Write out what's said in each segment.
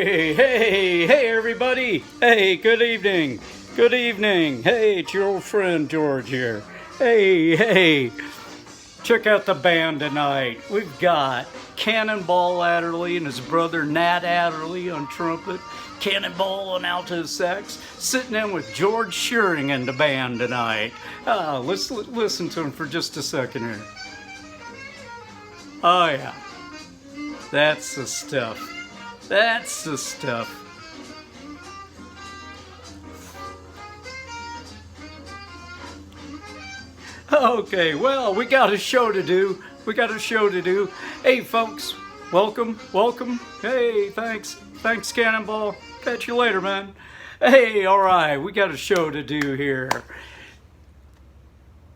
Hey, everybody. Hey, good evening. Good evening. Hey, it's your old friend George here. Hey. Check out the band tonight. We've got Cannonball Adderley and his brother Nat Adderley on trumpet, Cannonball on alto sax, sitting in with George Shearing in the band tonight. Let's listen to him for just a second here. Oh yeah, that's the stuff. That's the stuff. Okay, well, we got a show to do. Hey, folks, welcome. Hey, thanks, Cannonball. Catch you later, man. Hey, all right, we got a show to do here.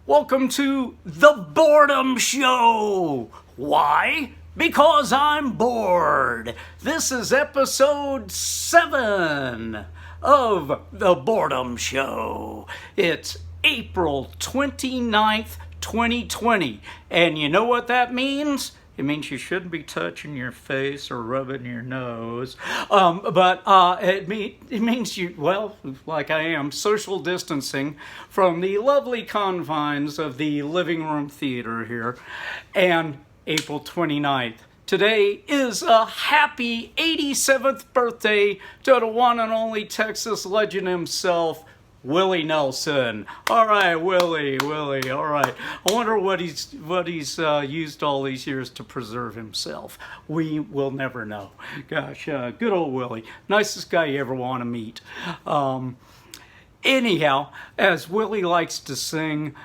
Welcome to the Boredom Show. Why? Because I'm bored. This is episode 7 of the Boredom Show. It's April 29th, 2020. And you know what that means? It means you shouldn't be touching your face or rubbing your nose. It means you, well, like I am, social distancing from the lovely confines of the living room theater here. And April 29th. Today is a happy 87th birthday to the one and only Texas legend himself, Willie Nelson. All right, Willie, all right. I wonder what he's used all these years to preserve himself. We will never know. Gosh, good old Willie. Nicest guy you ever want to meet. Anyhow, as Willie likes to sing,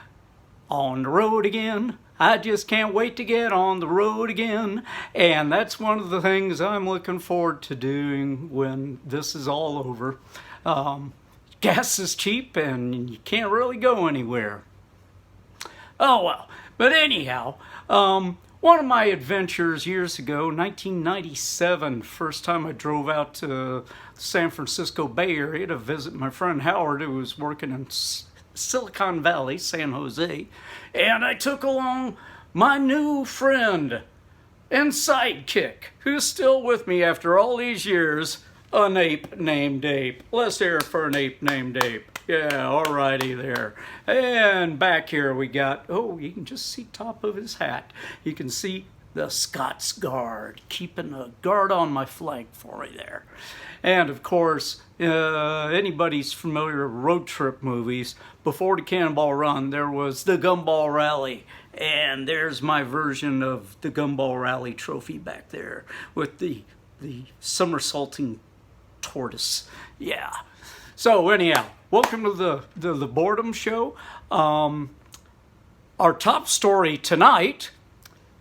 on the road again. I just can't wait to get on the road again. And that's one of the things I'm looking forward to doing when this is all over. Gas is cheap and you can't really go anywhere. Oh well, but anyhow, one of my adventures years ago, 1997, first time I drove out to the San Francisco Bay Area to visit my friend Howard, who was working in Silicon Valley, San Jose, and I took along my new friend and sidekick, who's still with me after all these years, an ape named Ape. Let's hear it for an ape named Ape. Yeah, alrighty there. And back here we got, oh, you can just see top of his hat. You can see the Scots Guard, keeping a guard on my flank for me there. And of course, anybody's familiar with road trip movies, before the Cannonball Run, there was the Gumball Rally. And there's my version of the Gumball Rally trophy back there with the somersaulting tortoise. Yeah. So anyhow, welcome to the Boredom Show. Our top story tonight,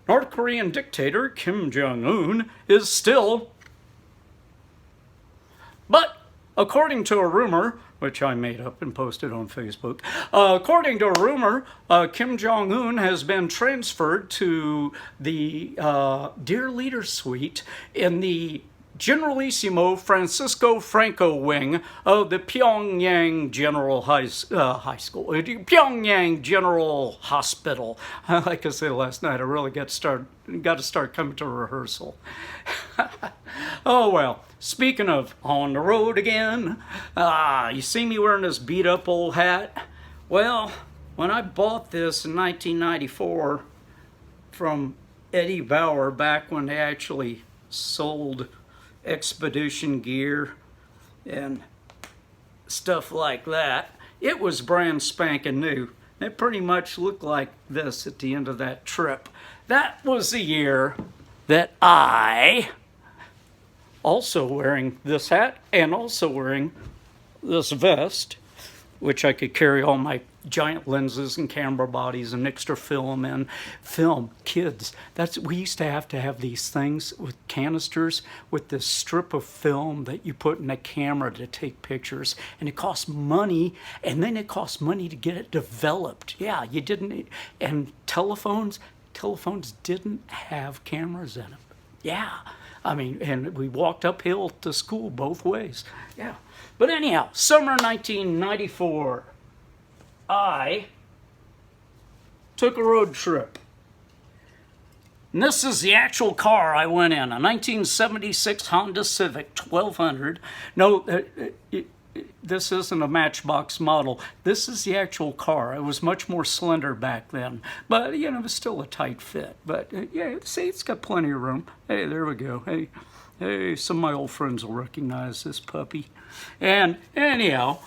North Korean dictator Kim Jong-un is still... But according to a rumor, which I made up and posted on Facebook, according to a rumor, Kim Jong-un has been transferred to the Dear Leader Suite in the Generalissimo Francisco Franco wing of the Pyongyang General High School, Pyongyang General Hospital. Like I said last night, I really got to start coming to rehearsal. Oh well, speaking of on the road again, you see me wearing this beat up old hat? Well, when I bought this in 1994 from Eddie Bauer, back when they actually sold expedition gear and stuff like that, it was brand spanking new. It pretty much looked like this at the end of that trip. That was the year that I, also wearing this hat and also wearing this vest, which I could carry all my giant lenses and camera bodies and extra film and film. Kids, we used to have these things with canisters with this strip of film that you put in a camera to take pictures, and it cost money, and then it cost money to get it developed. Yeah, you didn't, and telephones didn't have cameras in them. Yeah, I mean, and we walked uphill to school both ways. Yeah, but anyhow, summer 1994, I took a road trip. And this is the actual car I went in, a 1976 Honda Civic 1200. No, this isn't a Matchbox model. This is the actual car. It was much more slender back then, but you know, it was still a tight fit. But yeah, see, it's got plenty of room. Hey, there we go. Hey, some of my old friends will recognize this puppy. And anyhow,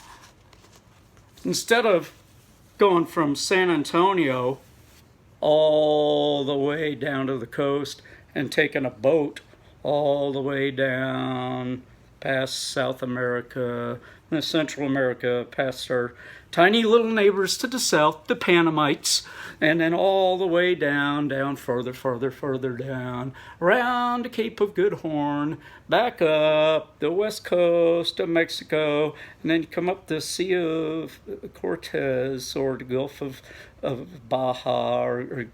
instead of going from San Antonio all the way down to the coast and taking a boat all the way down past South America, Central America, past our tiny little neighbors to the south, the Panamites, and then all the way down, further down, around the Cape of Good Horn, back up the west coast of Mexico, and then you come up the Sea of Cortez, or the Gulf of Baja, or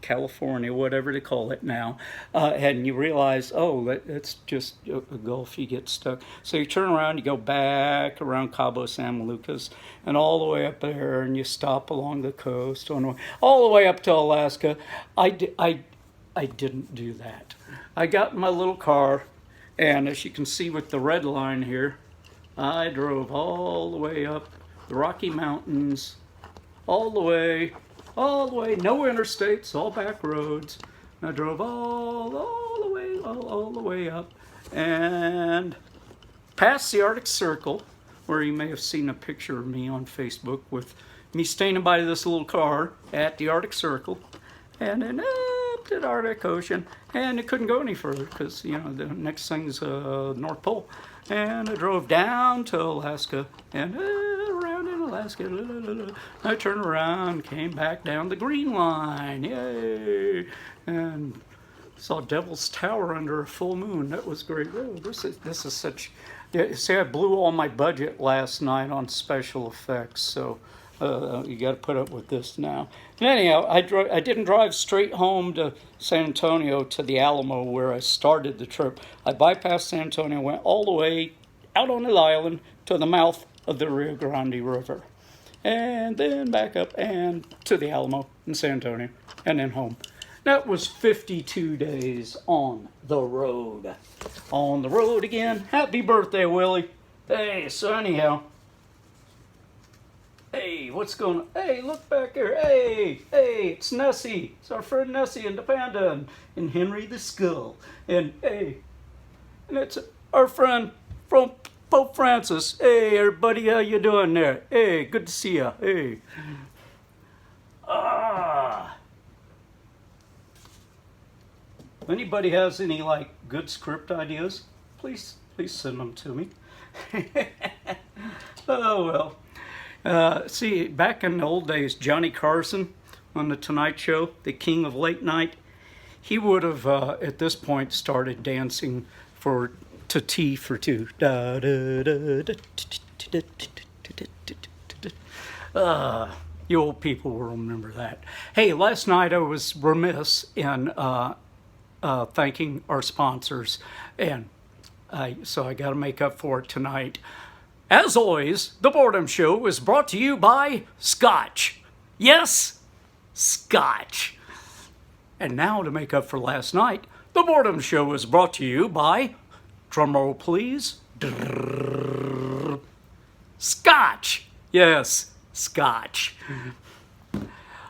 California, whatever they call it now, and you realize, oh, it's just a gulf, you get stuck. So you turn around, you go back around Cabo San Lucas, and all the way up there, and you stop along the coast, all the way up to Alaska. I didn't do that. I got in my little car, and as you can see with the red line here, I drove all the way up the Rocky Mountains, all the way, no interstates, all back roads. I drove all the way up, and past the Arctic Circle, where you may have seen a picture of me on Facebook with me standing by this little car at the Arctic Circle, and then up to the Arctic Ocean, and it couldn't go any further because, you know, the next thing's North Pole. And I drove down to Alaska, and around in Alaska, I turned around, came back down the Green Line, yay, and saw Devil's Tower under a full moon. That was great. Oh, this is such. Yeah, see, I blew all my budget last night on special effects, so you got to put up with this now. And anyhow, I didn't drive straight home to San Antonio to the Alamo where I started the trip. I bypassed San Antonio, went all the way out on the island to the mouth of the Rio Grande River, and then back up and to the Alamo in San Antonio, and then home. That was 52 days on the road. On the road again. Happy birthday, Willie. Hey, so anyhow. Hey, what's going on? Hey, look back here. Hey, it's Nessie. It's our friend Nessie and the Panda and Henry the Skull. And hey, and it's our friend from Pope Francis. Hey, everybody, how you doing there? Hey, good to see ya. Hey. If anybody has any good script ideas, please send them to me. Oh well. See, back in the old days, Johnny Carson on the Tonight Show, the king of late night, he would have at this point started dancing to Tea for Two. You old people will remember that. Hey, last night I was remiss in thanking our sponsors, and so I got to make up for it tonight. As always, the Boredom Show is brought to you by Scotch. Yes, Scotch. And now to make up for last night, the Boredom Show is brought to you by, drumroll please, Scotch. Yes, Scotch.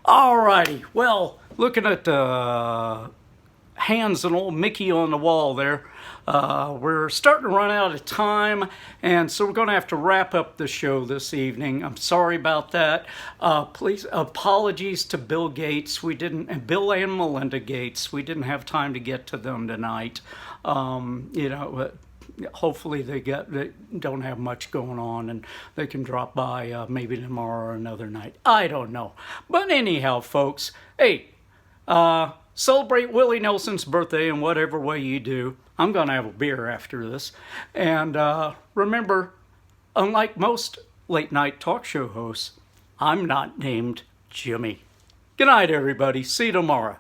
Alrighty, well, looking at Hans and old Mickey on the wall there, we're starting to run out of time, and so we're going to have to wrap up the show this evening. I'm sorry about that. Please, apologies to Bill Gates. And Bill and Melinda Gates. We didn't have time to get to them tonight. Hopefully they don't have much going on, and they can drop by maybe tomorrow or another night. I don't know. But anyhow, folks, hey, celebrate Willie Nelson's birthday in whatever way you do. I'm going to have a beer after this. And remember, unlike most late night talk show hosts, I'm not named Jimmy. Good night, everybody. See you tomorrow.